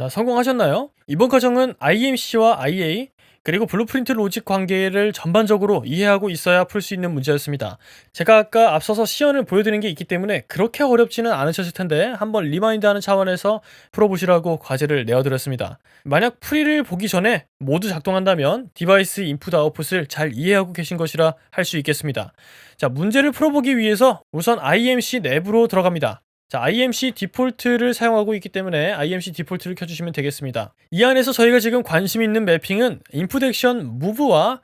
자, 성공하셨나요? 이번 과정은 IMC와 IA 그리고 블루프린트 로직 관계를 전반적으로 이해하고 있어야 풀 수 있는 문제였습니다. 제가 아까 앞서서 시연을 보여드린 게 있기 때문에 그렇게 어렵지는 않으셨을 텐데 한번 리마인드하는 차원에서 풀어보시라고 과제를 내어드렸습니다. 만약 풀이를 보기 전에 모두 작동한다면 디바이스 인풋 아웃풋을 잘 이해하고 계신 것이라 할 수 있겠습니다. 자, 문제를 풀어보기 위해서 우선 IMC 내부로 들어갑니다. 자, IMC 디폴트를 사용하고 있기 때문에 IMC 디폴트를 켜주시면 되겠습니다. 이 안에서 저희가 지금 관심 있는 매핑은 인풋 액션 무브와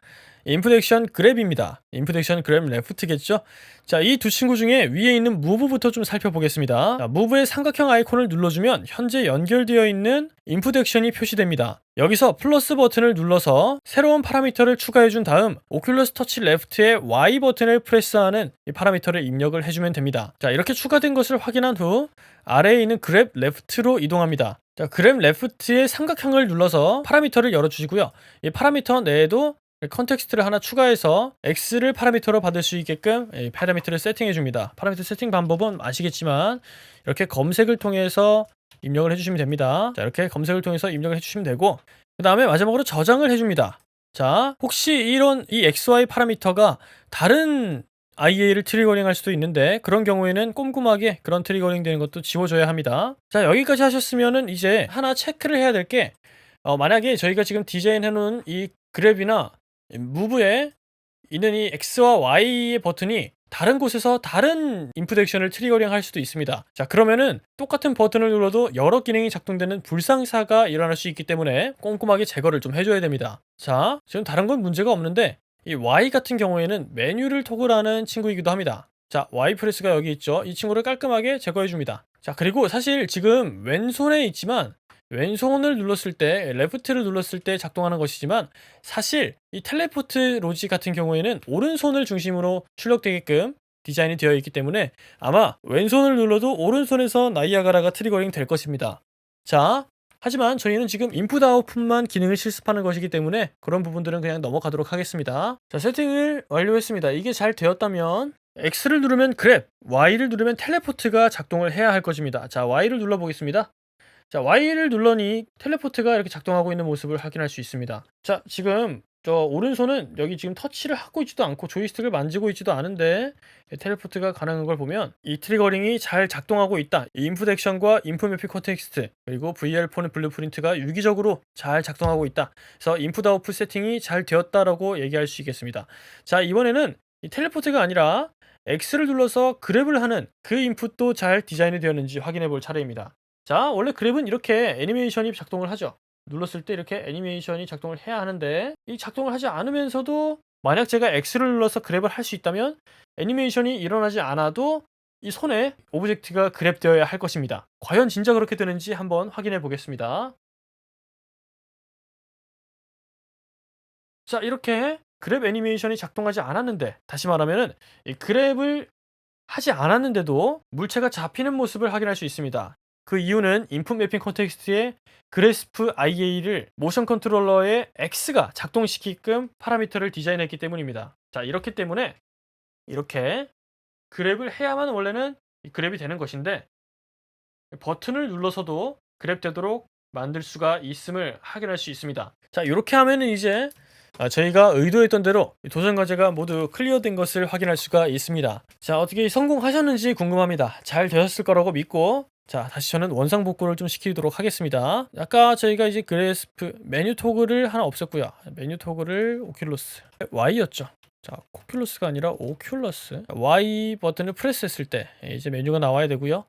인풋 액션 그랩입니다. 인풋 액션 그랩 레프트겠죠? 자, 이 두 친구 중에 위에 있는 무브부터 좀 살펴보겠습니다. 자, 무브의 삼각형 아이콘을 눌러주면 현재 연결되어 있는 인풋 액션이 표시됩니다. 여기서 플러스 버튼을 눌러서 새로운 파라미터를 추가해준 다음 오큘러스 터치 레프트의 Y 버튼을 프레스하는 이 파라미터를 입력을 해주면 됩니다. 자, 이렇게 추가된 것을 확인한 후 아래에 있는 그랩 레프트로 이동합니다. 자, 그랩 레프트의 삼각형을 눌러서 파라미터를 열어주시고요. 이 파라미터 내에도 컨텍스트를 하나 추가해서 X를 파라미터로 받을 수 있게끔 파라미터를 세팅해 줍니다. 파라미터 세팅 방법은 아시겠지만 이렇게 검색을 통해서 입력을 해주시면 됩니다. 자, 이렇게 검색을 통해서 입력을 해주시면 되고 그 다음에 마지막으로 저장을 해줍니다. 자, 혹시 이 XY 파라미터가 다른 IA를 트리거링 할 수도 있는데 그런 경우에는 꼼꼼하게 그런 트리거링 되는 것도 지워줘야 합니다. 자, 여기까지 하셨으면은 이제 하나 체크를 해야 될 게 만약에 저희가 지금 디자인 해놓은 이 그랩이나 무브에 있는 이 X와 Y의 버튼이 다른 곳에서 다른 인풋 액션을 트리거링 할 수도 있습니다. 자, 그러면은 똑같은 버튼을 눌러도 여러 기능이 작동되는 불상사가 일어날 수 있기 때문에 꼼꼼하게 제거를 좀 해줘야 됩니다. 자, 지금 다른 건 문제가 없는데 이 Y 같은 경우에는 메뉴를 토글하는 친구이기도 합니다. 자, Y 프레스가 여기 있죠. 이 친구를 깔끔하게 제거해 줍니다. 자, 그리고 사실 지금 왼손에 있지만 왼손을 눌렀을 때, 레프트를 눌렀을 때 작동하는 것이지만 사실 이 텔레포트 로직 같은 경우에는 오른손을 중심으로 출력되게끔 디자인이 되어 있기 때문에 아마 왼손을 눌러도 오른손에서 나이아가라가 트리거링 될 것입니다. 자, 하지만 저희는 지금 인풋 아웃풋만 기능을 실습하는 것이기 때문에 그런 부분들은 그냥 넘어가도록 하겠습니다. 자, 세팅을 완료했습니다. 이게 잘 되었다면 X를 누르면 그랩, Y를 누르면 텔레포트가 작동을 해야 할 것입니다. 자, Y를 눌러보겠습니다. 자, Y를 눌러니 텔레포트가 이렇게 작동하고 있는 모습을 확인할 수 있습니다. 자, 지금 저 오른손은 여기 지금 터치를 하고 있지도 않고 조이스틱을 만지고 있지도 않은데 텔레포트가 가능한 걸 보면 이 트리거링이 잘 작동하고 있다. 이 인풋 액션과 인풋 매핑 컨텍스트 그리고 VR4는 블루프린트가 유기적으로 잘 작동하고 있다. 그래서 인풋 아웃풋 세팅이 잘 되었다라고 얘기할 수 있겠습니다. 자, 이번에는 이 텔레포트가 아니라 X를 눌러서 그랩을 하는 그 인풋도 잘 디자인이 되었는지 확인해 볼 차례입니다. 자, 원래 그랩은 이렇게 애니메이션이 작동을 하죠. 눌렀을 때 이렇게 애니메이션이 작동을 해야 하는데 이 작동을 하지 않으면서도 만약 제가 X를 눌러서 그랩을 할 수 있다면 애니메이션이 일어나지 않아도 이 손에 오브젝트가 그랩되어야 할 것입니다. 과연 진짜 그렇게 되는지 한번 확인해 보겠습니다. 자, 이렇게 그랩 애니메이션이 작동하지 않았는데 다시 말하면은 이 그랩을 하지 않았는데도 물체가 잡히는 모습을 확인할 수 있습니다. 그 이유는 인풋 매핑 컨텍스트에 그래스프 IA를 모션 컨트롤러의 X가 작동시키게끔 파라미터를 디자인했기 때문입니다. 자, 이렇기 때문에 이렇게 그랩을 해야만 원래는 이 그랩이 되는 것인데 버튼을 눌러서도 그랩 되도록 만들 수가 있음을 확인할 수 있습니다. 자, 이렇게 하면은 이제 저희가 의도했던 대로 도전 과제가 모두 클리어된 것을 확인할 수가 있습니다. 자, 어떻게 성공하셨는지 궁금합니다. 잘 되셨을 거라고 믿고 자, 다시 저는 원상 복구를 좀 시키도록 하겠습니다. 아까 저희가 이제 그래스프 메뉴 토글을 하나 없앴고요. 메뉴 토글을 오큘러스 Y였죠. 자, 코큘러스가 아니라 오큘러스 Y 버튼을 프레스했을 때 이제 메뉴가 나와야 되고요.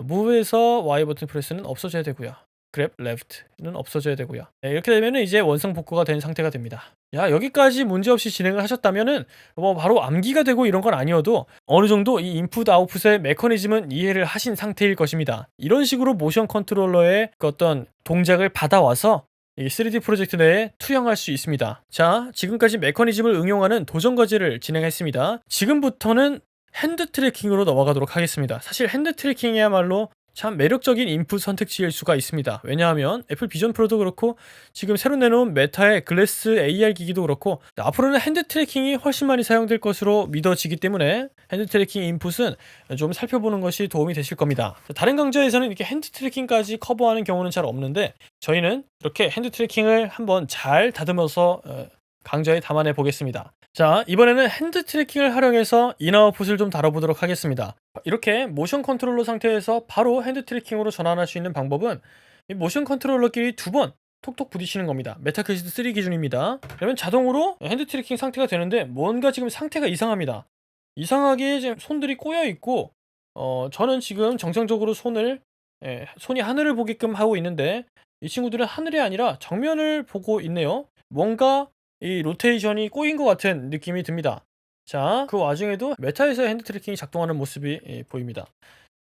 무브에서 Y 버튼 프레스는 없어져야 되고요. 그랩 레프트는 없어져야 되고요. 네, 이렇게 되면 이제 원상 복구가 된 상태가 됩니다. 야, 여기까지 문제없이 진행을 하셨다면은 뭐 바로 암기가 되고 이런 건 아니어도 어느 정도 이 인풋 아웃풋의 메커니즘은 이해를 하신 상태일 것입니다. 이런 식으로 모션 컨트롤러의 그 어떤 동작을 받아와서 이 3D 프로젝트 내에 투영할 수 있습니다. 자, 지금까지 메커니즘을 응용하는 도전 과제를 진행했습니다. 지금부터는 핸드 트래킹으로 넘어가도록 하겠습니다. 사실 핸드 트래킹이야말로 참 매력적인 인풋 선택지일 수가 있습니다. 왜냐하면 애플 비전 프로도 그렇고 지금 새로 내놓은 메타의 글래스 AR 기기도 그렇고 앞으로는 핸드 트래킹이 훨씬 많이 사용될 것으로 믿어지기 때문에 핸드 트래킹 인풋은 좀 살펴보는 것이 도움이 되실 겁니다. 다른 강좌에서는 이렇게 핸드 트래킹까지 커버하는 경우는 잘 없는데 저희는 이렇게 핸드 트래킹을 한번 잘 다듬어서 강좌에 담아내 보겠습니다. 자, 이번에는 핸드 트래킹을 활용해서 인아웃풋을 좀 다뤄보도록 하겠습니다. 이렇게 모션 컨트롤러 상태에서 바로 핸드 트래킹으로 전환할 수 있는 방법은 이 모션 컨트롤러끼리 두 번 톡톡 부딪히는 겁니다. 메타퀘스트 3 기준입니다. 그러면 자동으로 핸드 트래킹 상태가 되는데 뭔가 지금 상태가 이상합니다. 이상하게 지금 손들이 꼬여 있고 저는 지금 정상적으로 손이 하늘을 보게끔 하고 있는데 이 친구들은 하늘이 아니라 정면을 보고 있네요. 뭔가 이 로테이션이 꼬인 것 같은 느낌이 듭니다. 자, 그 와중에도 메타에서 핸드 트래킹이 작동하는 모습이 보입니다.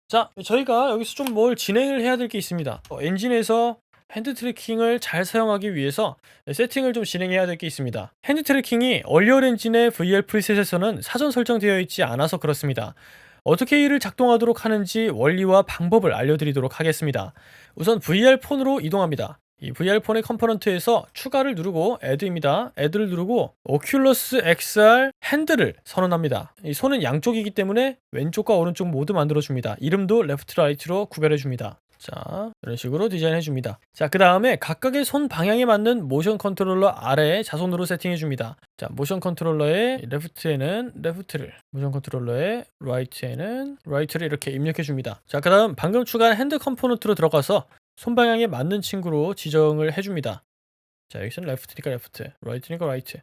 자, 저희가 여기서 좀 뭘 진행을 해야 될 게 있습니다. 엔진에서 핸드 트래킹을 잘 사용하기 위해서 세팅을 좀 진행해야 될 게 있습니다. 핸드 트래킹이 얼리얼 엔진의 VR 프리셋에서는 사전 설정되어 있지 않아서 그렇습니다. 어떻게 이를 작동하도록 하는지 원리와 방법을 알려드리도록 하겠습니다. 우선 VR 폰으로 이동합니다. 이 VR 폰의 컴포넌트에서 추가를 누르고 add입니다. add를 누르고 오큘러스 XR 핸들을 선언합니다. 이 손은 양쪽이기 때문에 왼쪽과 오른쪽 모두 만들어줍니다. 이름도 레프트 라이트로 구별해줍니다. 자, 이런 식으로 디자인해줍니다. 자, 그 다음에 각각의 손 방향에 맞는 모션 컨트롤러 아래에 자손으로 세팅해줍니다. 자, 모션 컨트롤러의 레프트에는 레프트를, 모션 컨트롤러의 라이트에는 라이트를 이렇게 입력해줍니다. 자, 그 다음 방금 추가한 핸드 컴포넌트로 들어가서 손 방향에 맞는 친구로 지정을 해줍니다. 자, 여기서는 레프트니까 레프트, 라이트니까 라이트.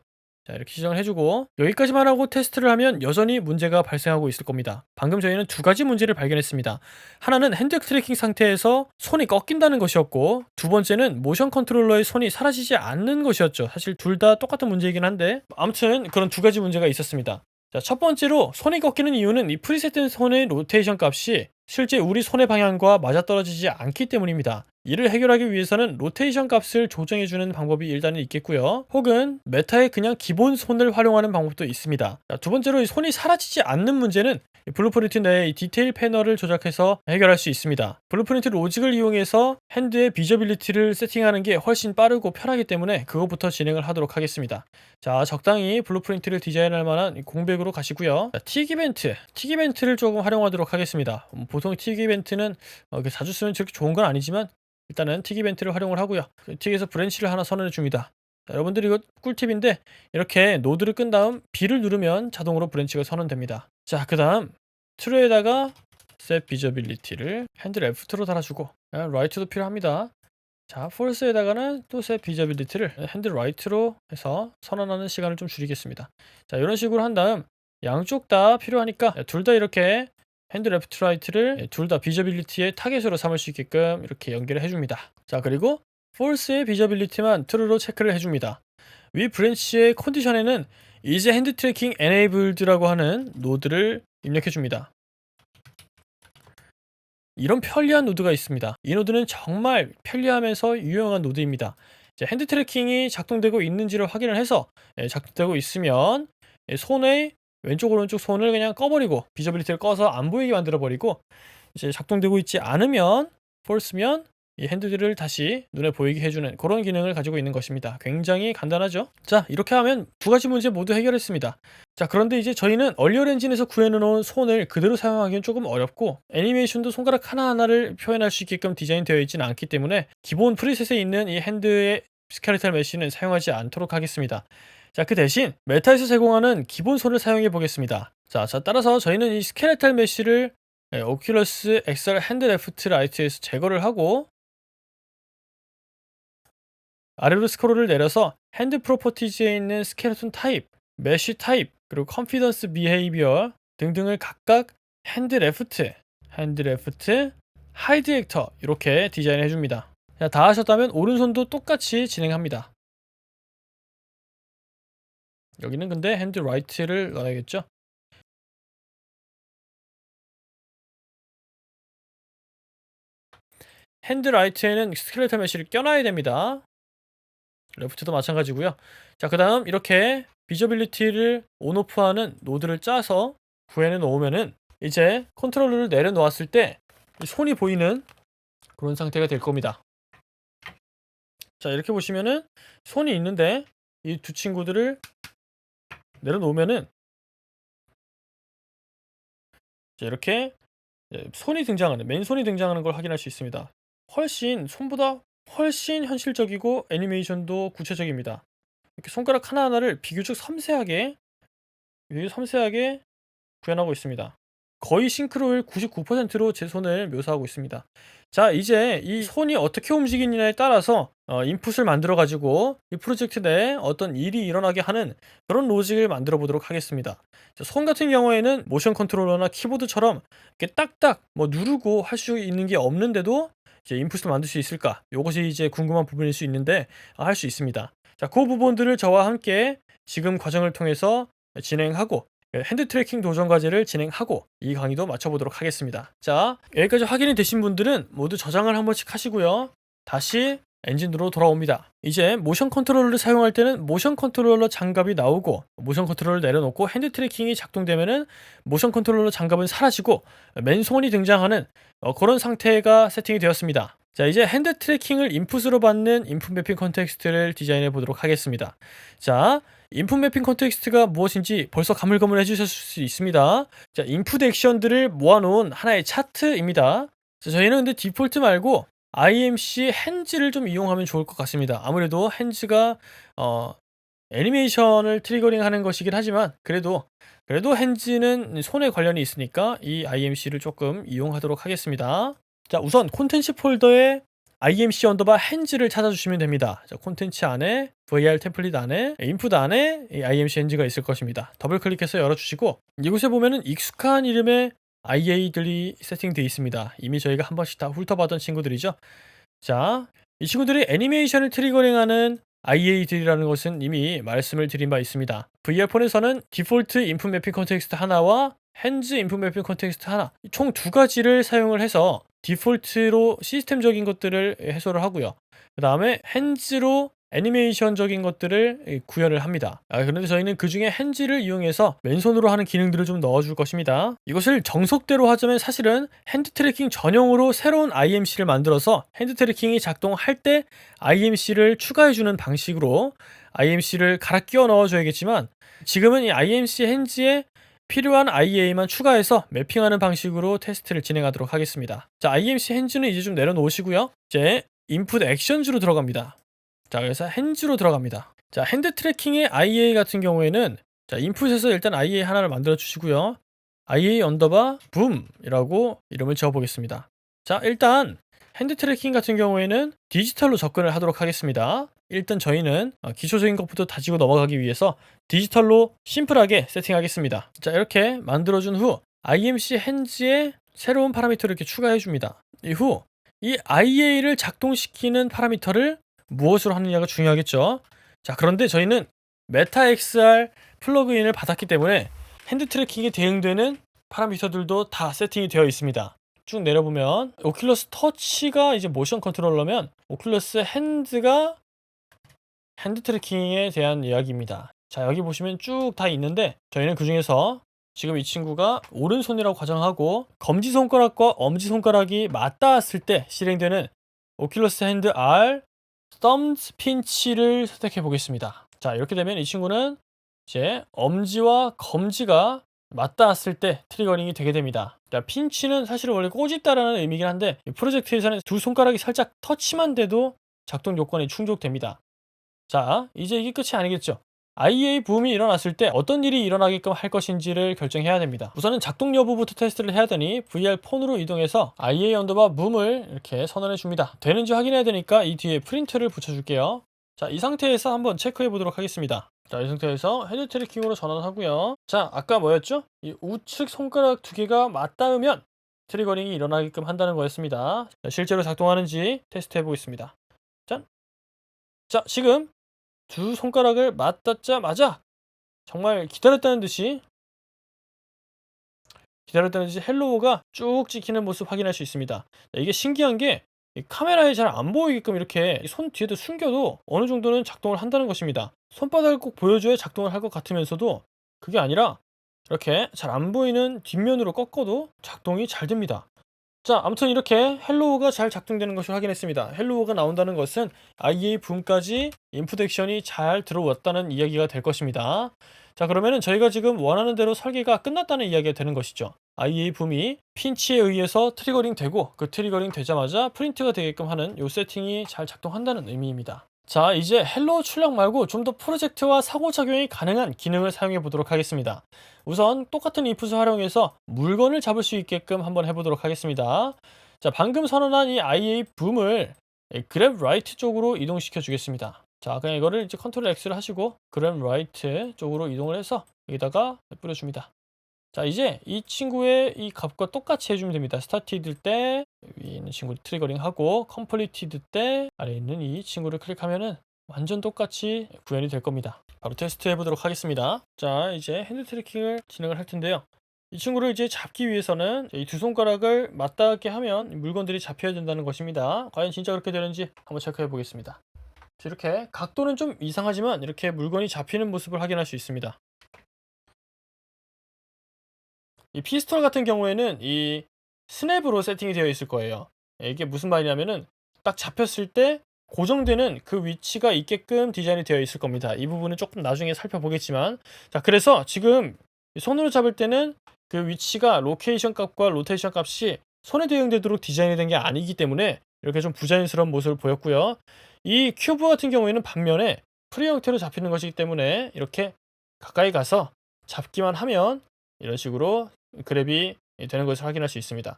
자, 이렇게 지정을 해주고 여기까지만 하고 테스트를 하면 여전히 문제가 발생하고 있을 겁니다. 방금 저희는 두 가지 문제를 발견했습니다. 하나는 핸드 트래킹 상태에서 손이 꺾인다는 것이었고 두 번째는 모션 컨트롤러의 손이 사라지지 않는 것이었죠. 사실 둘 다 똑같은 문제이긴 한데 아무튼 그런 두 가지 문제가 있었습니다. 자, 첫 번째로 손이 꺾이는 이유는 이 프리셋된 손의 로테이션 값이 실제 우리 손의 방향과 맞아떨어지지 않기 때문입니다. 이를 해결하기 위해서는 로테이션 값을 조정해주는 방법이 일단은 있겠고요. 혹은 메타의 그냥 기본 손을 활용하는 방법도 있습니다. 자, 두 번째로 이 손이 사라지지 않는 문제는 블루프린트 내의 디테일 패널을 조작해서 해결할 수 있습니다. 블루프린트 로직을 이용해서 핸드의 비저빌리티를 세팅하는 게 훨씬 빠르고 편하기 때문에 그것부터 진행을 하도록 하겠습니다. 자, 적당히 블루프린트를 디자인할 만한 공백으로 가시고요. 자, 틱이벤트를 조금 활용하도록 하겠습니다. 보통 틱이벤트는 자주 쓰면 저렇게 좋은 건 아니지만 일단은 틱이벤트를 활용을 하고요. 그 틱에서 브랜치를 하나 선언해 줍니다. 여러분들이 이거 꿀팁인데 이렇게 노드를 끈 다음 B를 누르면 자동으로 브랜치가 선언됩니다. 자, 그 다음 트루에다가 set visibility를 핸드 레프트로 달아주고 라이트도 필요합니다. 자, 폴스에다가는 또 set visibility를 핸드 라이트로 해서 선언하는 시간을 좀 줄이겠습니다. 자, 이런 식으로 한 다음 양쪽 다 필요하니까 둘 다 이렇게 핸드 레프트 라이트를 둘 다 비저빌리티의 타겟으로 삼을 수 있게끔 이렇게 연결을 해줍니다. 자, 그리고 폴스의 비저빌리티만 true로 체크를 해줍니다. 위 브랜치의 컨디션에는 이제 핸드 트래킹 enabled라고 하는 노드를 입력해줍니다. 이런 편리한 노드가 있습니다. 이 노드는 정말 편리하면서 유용한 노드입니다. 이제 핸드 트래킹이 작동되고 있는지를 확인을 해서 작동되고 있으면 손의 왼쪽 오른쪽 손을 그냥 꺼버리고 비저빌리티를 꺼서 안 보이게 만들어 버리고 이제 작동되고 있지 않으면 폴스면 이 핸드들을 다시 눈에 보이게 해주는 그런 기능을 가지고 있는 것입니다. 굉장히 간단하죠? 자, 이렇게 하면 두 가지 문제 모두 해결했습니다. 자, 그런데 이제 저희는 얼리얼 엔진에서 구해놓은 손을 그대로 사용하기는 조금 어렵고 애니메이션도 손가락 하나하나를 표현할 수 있게끔 디자인되어 있지는 않기 때문에 기본 프리셋에 있는 이 핸드의 스켈레탈 메쉬는 사용하지 않도록 하겠습니다. 자, 그 대신 메타에서 제공하는 기본 손을 사용해 보겠습니다. 자, 따라서 저희는 이 스켈레탈 메쉬를 오큘러스 XR 핸드 레프트 라이트에서 제거를 하고 아래로 스크롤을 내려서 핸드 프로퍼티즈에 있는 스켈레톤 타입, 메쉬 타입, 그리고 컨피던스 비헤이비어 등등을 각각 핸드 레프트, 하이드 액터 이렇게 디자인해 줍니다. 자, 다 하셨다면 오른손도 똑같이 진행합니다. 여기는 근데 핸드 라이트를 넣어야겠죠? 핸드 라이트에는 스켈레톤 메쉬를 껴놔야 됩니다. 레프트도 마찬가지고요. 자, 그 다음 이렇게 비저빌리티를 온오프하는 노드를 짜서 구해내 놓으면은 이제 컨트롤러를 내려놓았을 때 이 손이 보이는 그런 상태가 될 겁니다. 자, 이렇게 보시면은 손이 있는데 이 두 친구들을 내려놓으면은 자, 이렇게 손이 등장하는 맨손이 등장하는 걸 확인할 수 있습니다. 훨씬 손보다 훨씬 현실적이고 애니메이션도 구체적입니다. 이렇게 손가락 하나하나를 비교적 섬세하게 구현하고 있습니다. 거의 싱크로율 99%로 제 손을 묘사하고 있습니다. 자, 이제 이 손이 어떻게 움직이느냐에 따라서 인풋을 만들어 가지고 이 프로젝트 내에 어떤 일이 일어나게 하는 그런 로직을 만들어 보도록 하겠습니다. 자, 손 같은 경우에는 모션 컨트롤러나 키보드처럼 이렇게 딱딱 뭐 누르고 할 수 있는 게 없는데도 이제 인풋을 만들 수 있을까? 요것이 이제 궁금한 부분일 수 있는데 할 수 있습니다. 자, 그 부분들을 저와 함께 지금 과정을 통해서 진행하고 핸드 트래킹 도전 과제를 진행하고 이 강의도 마쳐보도록 하겠습니다. 자, 여기까지 확인이 되신 분들은 모두 저장을 한 번씩 하시고요. 다시 엔진으로 돌아옵니다. 이제 모션 컨트롤러를 사용할 때는 모션 컨트롤러 장갑이 나오고 모션 컨트롤러를 내려놓고 핸드 트래킹이 작동되면은 모션 컨트롤러 장갑은 사라지고 맨손이 등장하는 그런 상태가 세팅이 되었습니다. 자, 이제 핸드 트래킹을 인풋으로 받는 인풋 매핑 컨텍스트를 디자인해 보도록 하겠습니다. 자, 인풋 매핑 컨텍스트가 무엇인지 벌써 가물가물 해주실 수 있습니다. 자, 인풋 액션들을 모아놓은 하나의 차트입니다. 자, 저희는 근데 디폴트 말고 IMC 핸즈를 좀 이용하면 좋을 것 같습니다. 아무래도 핸즈가 애니메이션을 트리거링 하는 것이긴 하지만 그래도 핸즈는 손에 관련이 있으니까 이 IMC를 조금 이용하도록 하겠습니다. 자, 우선 콘텐츠 폴더에 IMC 언더바 핸즈를 찾아주시면 됩니다. 자, 콘텐츠 안에 VAR 템플릿 안에 인풋 안에 이 IMC 핸즈가 있을 것입니다. 더블 클릭해서 열어주시고 이곳에 보면은 익숙한 이름의 IA들이 세팅되어 있습니다. 이미 저희가 한 번씩 다 훑어봤던 친구들이죠. 자, 이 친구들이 애니메이션을 트리거링하는 IA들이라는 것은 이미 말씀을 드린 바 있습니다. VR폰에서는 디폴트 인풋 매핑 컨텍스트 하나와 핸즈 인풋 매핑 컨텍스트 하나 총 두 가지를 사용을 해서 디폴트로 시스템적인 것들을 해소를 하고요. 그 다음에 핸즈로 애니메이션적인 것들을 구현을 합니다. 그런데 저희는 그 중에 핸즈를 이용해서 맨손으로 하는 기능들을 좀 넣어줄 것입니다. 이것을 정석대로 하자면 사실은 핸드 트래킹 전용으로 새로운 IMC를 만들어서 핸드 트래킹이 작동할 때 IMC를 추가해주는 방식으로 IMC를 갈아 끼워 넣어줘야겠지만 지금은 이 IMC 핸즈에 필요한 IA만 추가해서 매핑하는 방식으로 테스트를 진행하도록 하겠습니다. 자, IMC 핸즈는 이제 좀 내려놓으시고요. 이제 인풋 액션즈로 들어갑니다. 자, 그래서 핸즈로 들어갑니다. 자, 핸드 트래킹의 IA 같은 경우에는 자, 인풋에서 일단 IA 하나를 만들어 주시고요. IA 언더바 붐이라고 이름을 지어 보겠습니다. 자, 일단 핸드 트래킹 같은 경우에는 디지털로 접근을 하도록 하겠습니다. 일단 저희는 기초적인 것부터 다지고 넘어가기 위해서 디지털로 심플하게 세팅하겠습니다. 자, 이렇게 만들어준 후 IMC 핸즈에 새로운 파라미터를 이렇게 추가해 줍니다. 이후 이 IA를 작동시키는 파라미터를 무엇으로 하느냐가 중요하겠죠. 자, 그런데 저희는 메타XR 플러그인을 받았기 때문에 핸드 트래킹에 대응되는 파라미터들도 다 세팅이 되어 있습니다. 쭉 내려보면 오큘러스 터치가 이제 모션 컨트롤러면 오큘러스 핸드가 핸드 트래킹에 대한 이야기입니다. 자, 여기 보시면 쭉 다 있는데 저희는 그 중에서 지금 이 친구가 오른손이라고 가정하고 검지손가락과 엄지손가락이 맞닿았을 때 실행되는 오큘러스 핸드 R 썸즈 핀치를 선택해 보겠습니다. 자, 이렇게 되면 이 친구는 이제 엄지와 검지가 맞닿았을 때 트리거링이 되게 됩니다. 자, 핀치는 사실은 원래 꼬집다라는 의미긴 한데 프로젝트에서는 두 손가락이 살짝 터치만 돼도 작동 요건이 충족됩니다. 자, 이제 이게 끝이 아니겠죠. IA 붐이 일어났을 때 어떤 일이 일어나게끔 할 것인지를 결정해야 됩니다. 우선은 작동 여부부터 테스트를 해야 되니 VR 폰으로 이동해서 IA 언더바 붐을 이렇게 선언해 줍니다. 되는지 확인해야 되니까 이 뒤에 프린트를 붙여줄게요. 자, 이 상태에서 한번 체크해 보도록 하겠습니다. 자, 이 상태에서 헤드 트래킹으로 전환하고요. 자, 아까 뭐였죠? 이 우측 손가락 두 개가 맞닿으면 트리거링이 일어나게끔 한다는 거였습니다. 자, 실제로 작동하는지 테스트 해보겠습니다. 짠! 자, 지금 두 손가락을 맞닿자마자 정말 기다렸다는 듯이 헬로우가 쭉 찍히는 모습 확인할 수 있습니다. 이게 신기한 게 카메라에 잘 안 보이게끔 이렇게 손 뒤에도 숨겨도 어느 정도는 작동을 한다는 것입니다. 손바닥을 꼭 보여줘야 작동을 할 것 같으면서도 그게 아니라 이렇게 잘 안 보이는 뒷면으로 꺾어도 작동이 잘 됩니다. 자, 아무튼 이렇게 헬로우가 잘 작동되는 것을 확인했습니다. 헬로우가 나온다는 것은 IA 붐까지 인풋 액션이 잘 들어왔다는 이야기가 될 것입니다. 자, 그러면은 저희가 지금 원하는 대로 설계가 끝났다는 이야기가 되는 것이죠. IA 붐이 핀치에 의해서 트리거링 되고 그 트리거링 되자마자 프린트가 되게끔 하는 이 세팅이 잘 작동한다는 의미입니다. 자, 이제 헬로우 출력 말고 좀 더 프로젝트와 상호작용이 가능한 기능을 사용해 보도록 하겠습니다. 우선 똑같은 인풋을 활용해서 물건을 잡을 수 있게끔 한번 해보도록 하겠습니다. 자, 방금 선언한 이 IA 붐을 그랩 라이트 쪽으로 이동시켜 주겠습니다. 자, 그냥 이거를 이제 컨트롤 X를 하시고 그랩 라이트 쪽으로 이동을 해서 여기다가 뿌려줍니다. 자, 이제 이 친구의 이 값과 똑같이 해주면 됩니다. 스타티드 때 위에 있는 친구를 트리거링 하고 컴플리티드 때 아래에 있는 이 친구를 클릭하면은 완전 똑같이 구현이 될 겁니다. 바로 테스트 해보도록 하겠습니다. 자, 이제 핸드 트래킹을 진행을 할 텐데요. 이 친구를 이제 잡기 위해서는 이 두 손가락을 맞닿게 하면 물건들이 잡혀야 된다는 것입니다. 과연 진짜 그렇게 되는지 한번 체크해 보겠습니다. 이렇게 각도는 좀 이상하지만 이렇게 물건이 잡히는 모습을 확인할 수 있습니다. 이 피스톨 같은 경우에는 이 스냅으로 세팅이 되어 있을 거예요. 이게 무슨 말이냐면은 딱 잡혔을 때 고정되는 그 위치가 있게끔 디자인이 되어 있을 겁니다. 이 부분은 조금 나중에 살펴보겠지만, 자, 그래서 지금 손으로 잡을 때는 그 위치가 로케이션 값과 로테이션 값이 손에 대응되도록 디자인이 된 게 아니기 때문에 이렇게 좀 부자연스러운 모습을 보였고요. 이 큐브 같은 경우에는 반면에 프리 형태로 잡히는 것이기 때문에 이렇게 가까이 가서 잡기만 하면 이런 식으로 그랩이 되는 것을 확인할 수 있습니다.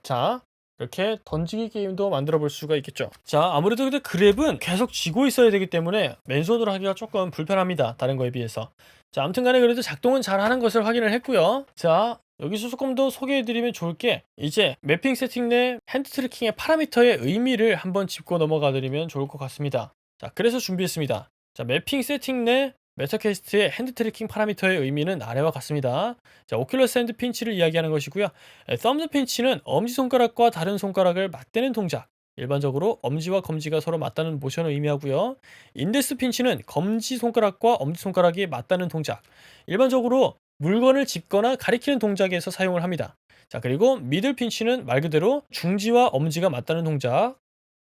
자, 이렇게 던지기 게임도 만들어 볼 수가 있겠죠. 자, 아무래도 근데 그랩은 계속 쥐고 있어야 되기 때문에 맨손으로 하기가 조금 불편합니다. 다른 거에 비해서. 자, 아무튼 간에 그래도 작동은 잘 하는 것을 확인을 했고요. 자, 여기서 조금 더 소개해드리면 좋을 게 이제 매핑 세팅 내 핸드 트래킹의 파라미터의 의미를 한번 짚고 넘어가 드리면 좋을 것 같습니다. 자, 그래서 준비했습니다. 자, 매핑 세팅 내 메타캐스트의 핸드 트래킹 파라미터의 의미는 아래와 같습니다. 자, 오큘러스 핸드 핀치를 이야기하는 것이고요. 썸즈 핀치는 엄지손가락과 다른 손가락을 맞대는 동작. 일반적으로 엄지와 검지가 서로 맞닿는 모션을 의미하고요. 인덱스 핀치는 검지 손가락과 엄지 손가락이 맞닿는 동작. 일반적으로 물건을 짚거나 가리키는 동작에서 사용을 합니다. 자, 그리고 미들 핀치는 말 그대로 중지와 엄지가 맞닿는 동작.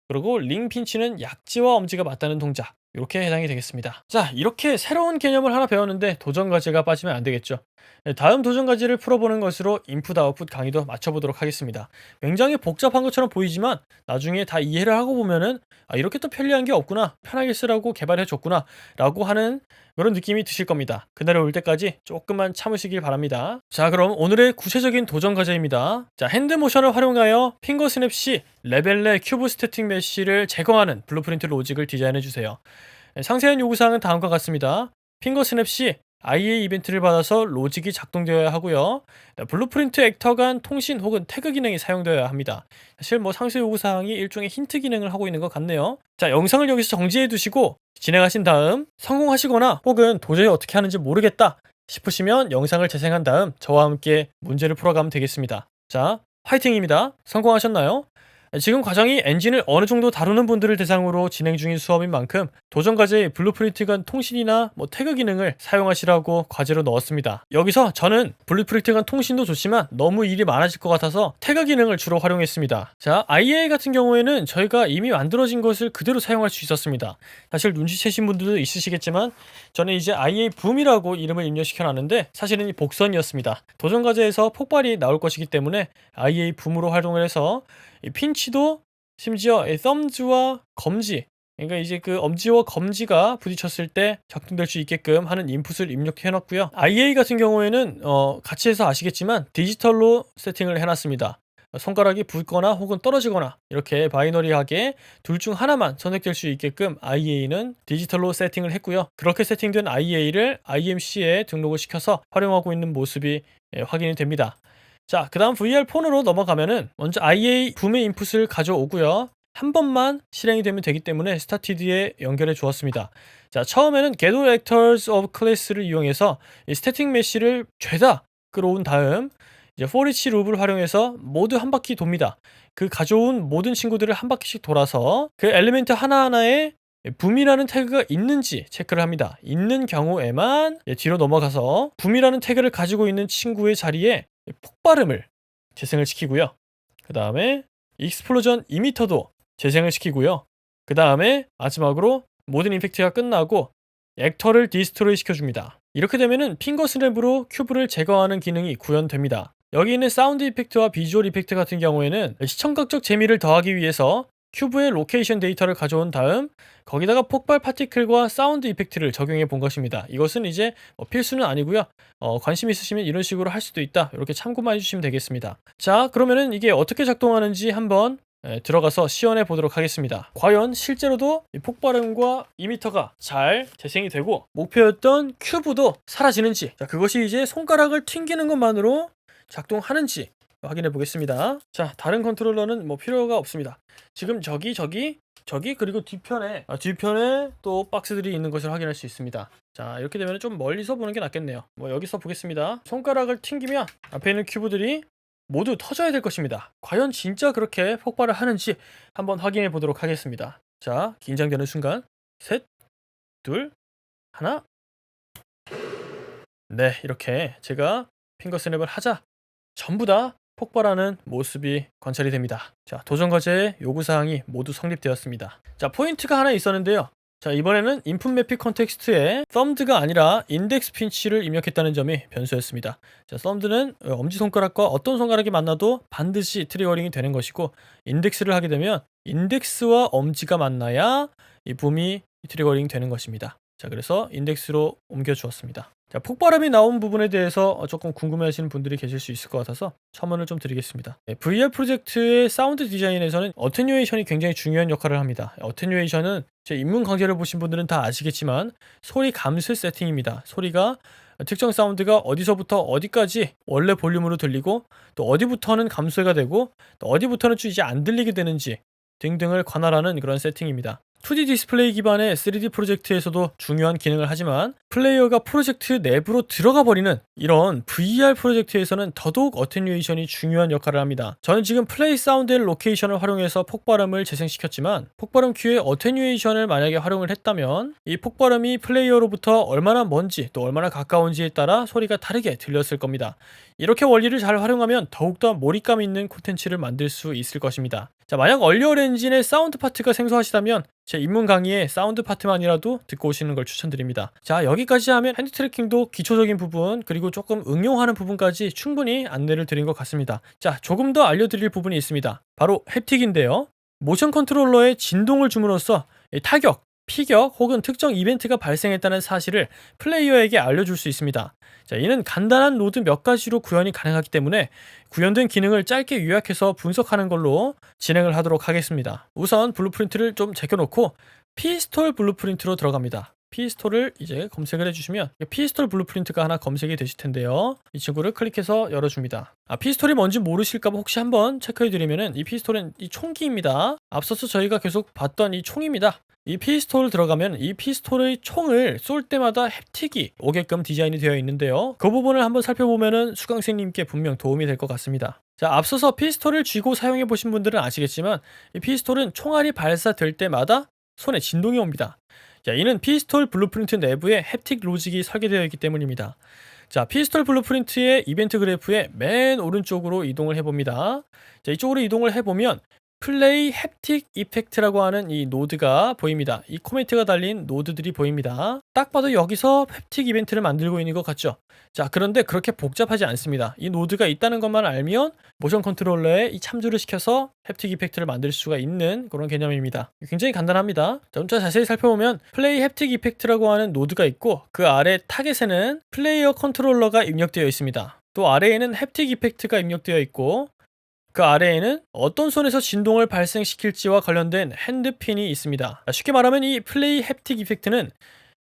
그리고 링 핀치는 약지와 엄지가 맞닿는 동작. 이렇게 해당이 되겠습니다. 자, 이렇게 새로운 개념을 하나 배웠는데 도전 과제가 빠지면 안 되겠죠. 네, 다음 도전 과제를 풀어보는 것으로 인풋 아웃풋 강의도 맞춰보도록 하겠습니다. 굉장히 복잡한 것처럼 보이지만 나중에 다 이해를 하고 보면은 이렇게 또 편리한 게 없구나, 편하게 쓰라고 개발해 줬구나 라고 하는 그런 느낌이 드실 겁니다. 그날이 올 때까지 조금만 참으시길 바랍니다. 자, 그럼 오늘의 구체적인 도전 과제입니다. 자, 핸드모션을 활용하여 핑거 스냅 시 레벨 내 큐브 스태틱 메쉬를 제거하는 블루프린트 로직을 디자인해 주세요. 상세한 요구사항은 다음과 같습니다. 핑거 스냅 시 IA 이벤트를 받아서 로직이 작동되어야 하고요. 블루프린트 액터 간 통신 혹은 태그 기능이 사용되어야 합니다. 사실 뭐 상세 요구사항이 일종의 힌트 기능을 하고 있는 것 같네요. 자, 영상을 여기서 정지해 두시고 진행하신 다음 성공하시거나 혹은 도저히 어떻게 하는지 모르겠다 싶으시면 영상을 재생한 다음 저와 함께 문제를 풀어가면 되겠습니다. 자, 화이팅입니다. 성공하셨나요? 지금 과정이 엔진을 어느 정도 다루는 분들을 대상으로 진행 중인 수업인 만큼 도전 과제에 블루프린트 간 통신이나 태그 기능을 사용하시라고 과제로 넣었습니다. 여기서 저는 블루프린트 간 통신도 좋지만 너무 일이 많아질 것 같아서 태그 기능을 주로 활용했습니다. 자, IA 같은 경우에는 저희가 이미 만들어진 것을 그대로 사용할 수 있었습니다. 사실 눈치채신 분들도 있으시겠지만 저는 이제 IA 붐이라고 이름을 입력시켜 놨는데 사실은 이 복선이었습니다. 도전 과제에서 폭발이 나올 것이기 때문에 IA 붐으로 활동을 해서 이 핀치도 심지어 썸즈와 검지, 그러니까 이제 그 엄지와 검지가 부딪혔을 때 작동될 수 있게끔 하는 인풋을 입력해 놨고요. IA 같은 경우에는 같이 해서 아시겠지만 디지털로 세팅을 해놨습니다. 손가락이 붓거나 혹은 떨어지거나 이렇게 바이너리하게 둘 중 하나만 선택될 수 있게끔 IA는 디지털로 세팅을 했고요. 그렇게 세팅된 IA를 IMC에 등록을 시켜서 활용하고 있는 모습이 확인이 됩니다. 자, 그 다음 VR 폰으로 넘어가면은 먼저 IA 붐의 인풋을 가져오고요. 한 번만 실행이 되면 되기 때문에 스타티드에 연결해 주었습니다. 자, 처음에는 Gather Actors of Class를 이용해서 이 스태틱 메쉬를 죄다 끌어온 다음 이제 for each 룹을 활용해서 모두 한 바퀴 돕니다. 그 가져온 모든 친구들을 한 바퀴씩 돌아서 그 엘리멘트 하나하나에 붐이라는 태그가 있는지 체크를 합니다. 있는 경우에만 뒤로 넘어가서 붐이라는 태그를 가지고 있는 친구의 자리에 폭발음을 재생을 시키고요. 그 다음에 익스플로전 이미터도 재생을 시키고요. 그 다음에 마지막으로 모든 임팩트가 끝나고 액터를 디스트로이 시켜줍니다. 이렇게 되면은 핑거 스냅으로 큐브를 제거하는 기능이 구현됩니다. 여기 있는 사운드 이펙트와 비주얼 이펙트 같은 경우에는 시청각적 재미를 더하기 위해서 큐브의 로케이션 데이터를 가져온 다음 거기다가 폭발 파티클과 사운드 이펙트를 적용해 본 것입니다. 이것은 이제 필수는 아니고요. 관심 있으시면 이런 식으로 할 수도 있다. 이렇게 참고만 해주시면 되겠습니다. 자, 그러면은 이게 어떻게 작동하는지 한번 들어가서 시연해 보도록 하겠습니다. 과연 실제로도 이 폭발음과 이미터가 잘 재생이 되고 목표였던 큐브도 사라지는지, 자, 그것이 이제 손가락을 튕기는 것만으로 작동하는지 확인해 보겠습니다. 자, 다른 컨트롤러는 뭐 필요가 없습니다. 지금 저기 그리고 뒤편에 또 박스들이 있는 것을 확인할 수 있습니다. 자, 이렇게 되면 좀 멀리서 보는 게 낫겠네요. 뭐 여기서 보겠습니다. 손가락을 튕기면 앞에 있는 큐브들이 모두 터져야 될 것입니다. 과연 진짜 그렇게 폭발을 하는지 한번 확인해 보도록 하겠습니다. 자, 긴장되는 순간 셋, 둘, 하나. 네, 이렇게 제가 핑거 스냅을 하자 전부 다 폭발하는 모습이 관찰이 됩니다. 자, 도전 과제의 요구사항이 모두 성립되었습니다. 자, 포인트가 하나 있었는데요. 자, 이번에는 인풋 매픽 컨텍스트에 thumbed가 아니라 인덱스 핀치를 입력했다는 점이 변수였습니다. 자, thumbed는 엄지손가락과 어떤 손가락이 만나도 반드시 트리거링이 되는 것이고, 인덱스를 하게 되면 인덱스와 엄지가 만나야 이 붐이 트리거링 되는 것입니다. 자, 그래서 인덱스로 옮겨 주었습니다. 자, 폭발음이 나온 부분에 대해서 조금 궁금해하시는 분들이 계실 수 있을 것 같아서 첨언을 좀 드리겠습니다. VR 프로젝트의 사운드 디자인에서는 어테뉴에이션이 굉장히 중요한 역할을 합니다. 어테뉴에이션은 제 입문 강좌를 보신 분들은 다 아시겠지만 소리 감쇄 세팅입니다. 소리가 특정 사운드가 어디서부터 어디까지 원래 볼륨으로 들리고 또 어디부터는 감소가 되고 또 어디부터는 이제 안 들리게 되는지 등등을 관할하는 그런 세팅입니다. 2D 디스플레이 기반의 3D 프로젝트에서도 중요한 기능을 하지만 플레이어가 프로젝트 내부로 들어가 버리는 이런 VR 프로젝트에서는 더더욱 어테뉴에이션이 중요한 역할을 합니다. 저는 지금 플레이 사운드의 로케이션을 활용해서 폭발음을 재생시켰지만 폭발음 큐에 어테뉴에이션을 만약에 활용을 했다면 이 폭발음이 플레이어로부터 얼마나 먼지 또 얼마나 가까운지에 따라 소리가 다르게 들렸을 겁니다. 이렇게 원리를 잘 활용하면 더욱더 몰입감 있는 콘텐츠를 만들 수 있을 것입니다. 자, 만약 얼리얼 엔진의 사운드 파트가 생소하시다면 제 입문 강의의 사운드 파트만이라도 듣고 오시는 걸 추천드립니다. 자, 여기까지 하면 핸드 트래킹도 기초적인 부분 그리고 조금 응용하는 부분까지 충분히 안내를 드린 것 같습니다. 자, 조금 더 알려드릴 부분이 있습니다. 바로 햅틱인데요. 모션 컨트롤러에 진동을 줌으로써 타격, 피격 혹은 특정 이벤트가 발생했다는 사실을 플레이어에게 알려줄 수 있습니다. 자, 이는 간단한 노드 몇 가지로 구현이 가능하기 때문에 구현된 기능을 짧게 요약해서 분석하는 걸로 진행을 하도록 하겠습니다. 우선 블루프린트를 좀 제껴놓고 피스톨 블루프린트로 들어갑니다. 피스톨을 이제 검색을 해주시면 피스톨 블루프린트가 하나 검색이 되실 텐데요. 이 친구를 클릭해서 열어줍니다. 피스톨이 뭔지 모르실까봐 혹시 한번 체크해드리면은 이 피스톨은 이 총기입니다. 앞서서 저희가 계속 봤던 이 총입니다. 이 피스톨 들어가면 이 피스톨의 총을 쏠 때마다 햅틱이 오게끔 디자인이 되어 있는데요. 그 부분을 한번 살펴보면은 수강생님께 분명 도움이 될 것 같습니다. 자, 앞서서 피스톨을 쥐고 사용해 보신 분들은 아시겠지만 이 피스톨은 총알이 발사될 때마다 손에 진동이 옵니다. 자, 이는 피스톨 블루프린트 내부에 햅틱 로직이 설계되어 있기 때문입니다. 자, 피스톨 블루프린트의 이벤트 그래프의 맨 오른쪽으로 이동을 해봅니다. 자, 이쪽으로 이동을 해보면 플레이 햅틱 이펙트라고 하는 이 노드가 보입니다. 이 코멘트가 달린 노드들이 보입니다. 딱 봐도 여기서 햅틱 이벤트를 만들고 있는 것 같죠? 자, 그런데 그렇게 복잡하지 않습니다. 이 노드가 있다는 것만 알면 모션 컨트롤러에 이 참조를 시켜서 햅틱 이펙트를 만들 수가 있는 그런 개념입니다. 굉장히 간단합니다. 좀 더 자세히 살펴보면 플레이 햅틱 이펙트라고 하는 노드가 있고 그 아래 타겟에는 플레이어 컨트롤러가 입력되어 있습니다. 또 아래에는 햅틱 이펙트가 입력되어 있고 그 아래에는 어떤 손에서 진동을 발생시킬지와 관련된 핸드핀이 있습니다. 쉽게 말하면 이 플레이 햅틱 이펙트는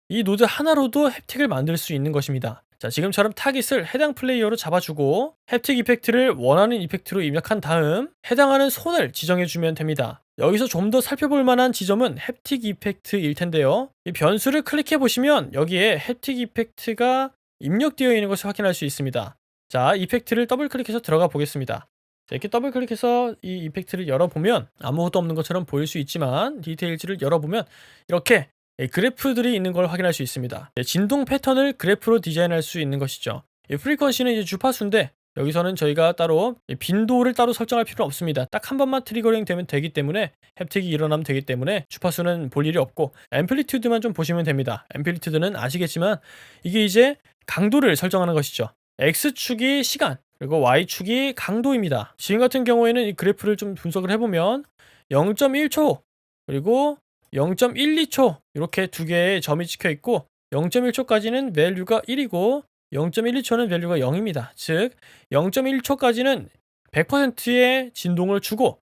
이 노드 하나로도 햅틱을 만들 수 있는 것입니다. 자, 지금처럼 타깃을 해당 플레이어로 잡아주고 햅틱 이펙트를 원하는 이펙트로 입력한 다음 해당하는 손을 지정해주면 됩니다. 여기서 좀 더 살펴볼 만한 지점은 햅틱 이펙트일 텐데요. 이 변수를 클릭해보시면 여기에 햅틱 이펙트가 입력되어 있는 것을 확인할 수 있습니다. 자, 이펙트를 더블 클릭해서 들어가 보겠습니다. 자, 이렇게 더블 클릭해서 이 이펙트를 열어보면 아무것도 없는 것처럼 보일 수 있지만 디테일즈를 열어보면 이렇게 그래프들이 있는 걸 확인할 수 있습니다. 진동 패턴을 그래프로 디자인할 수 있는 것이죠. 이 프리퀀시는 이제 주파수인데 여기서는 저희가 따로 빈도를 따로 설정할 필요는 없습니다. 딱 한 번만 트리거링 되면 되기 때문에 햅틱이 일어나면 되기 때문에 주파수는 볼 일이 없고 앰플리튜드만 좀 보시면 됩니다. 앰플리튜드는 아시겠지만 이게 이제 강도를 설정하는 것이죠. X축이 시간 그리고 Y축이 강도입니다. 지금 같은 경우에는 이 그래프를 좀 분석을 해보면 0.1초 그리고 0.12초 이렇게 두 개의 점이 찍혀 있고 0.1초까지는 밸류가 1이고 0.12초는 밸류가 0입니다. 즉 0.1초까지는 100%의 진동을 주고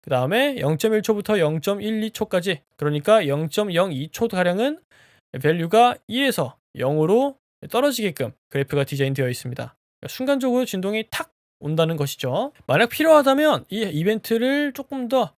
그 다음에 0.1초부터 0.12초까지 그러니까 0.02초 가량은 밸류가 2에서 0으로 떨어지게끔 그래프가 디자인되어 있습니다. 그러니까 순간적으로 진동이 탁 온다는 것이죠. 만약 필요하다면 이 이벤트를 조금 더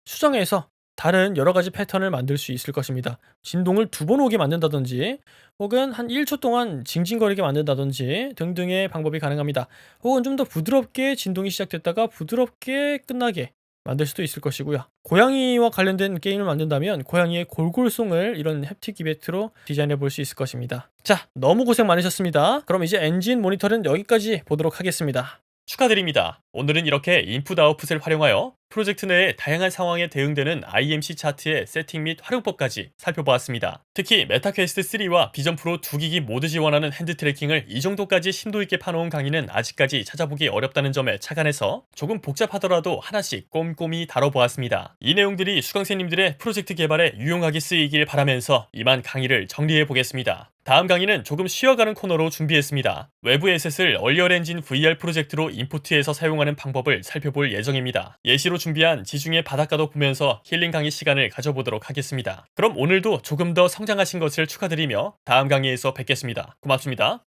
수정해서 다른 여러 가지 패턴을 만들 수 있을 것입니다. 진동을 2번 오게 만든다든지 혹은 한 1초 동안 징징거리게 만든다든지 등등의 방법이 가능합니다. 혹은 좀 더 부드럽게 진동이 시작됐다가 부드럽게 끝나게 만들 수도 있을 것이고요. 고양이와 관련된 게임을 만든다면 고양이의 골골송을 이런 햅틱 이벤트로 디자인해 볼 수 있을 것입니다. 자, 너무 고생 많으셨습니다. 그럼 이제 엔진 모니터는 여기까지 보도록 하겠습니다. 축하드립니다. 오늘은 이렇게 인풋 아웃풋을 활용하여 프로젝트 내의 다양한 상황에 대응되는 IMC 차트의 세팅 및 활용법까지 살펴보았습니다. 특히 메타퀘스트 3와 비전 프로 2기기 모두 지원하는 핸드 트래킹을 이 정도까지 심도 있게 파놓은 강의는 아직까지 찾아보기 어렵다는 점에 착안해서 조금 복잡하더라도 하나씩 꼼꼼히 다뤄보았습니다. 이 내용들이 수강생님들의 프로젝트 개발에 유용하게 쓰이길 바라면서 이만 강의를 정리해 보겠습니다. 다음 강의는 조금 쉬어가는 코너로 준비했습니다. 외부 에셋을 얼리얼 엔진 VR 프로젝트로 인포트해서 사용하는 방법을 살펴볼 예정입니다. 예시로 준비한 지중해 바닷가도 보면서 힐링 강의 시간을 가져보도록 하겠습니다. 그럼 오늘도 조금 더 성장하신 것을 축하드리며 다음 강의에서 뵙겠습니다. 고맙습니다.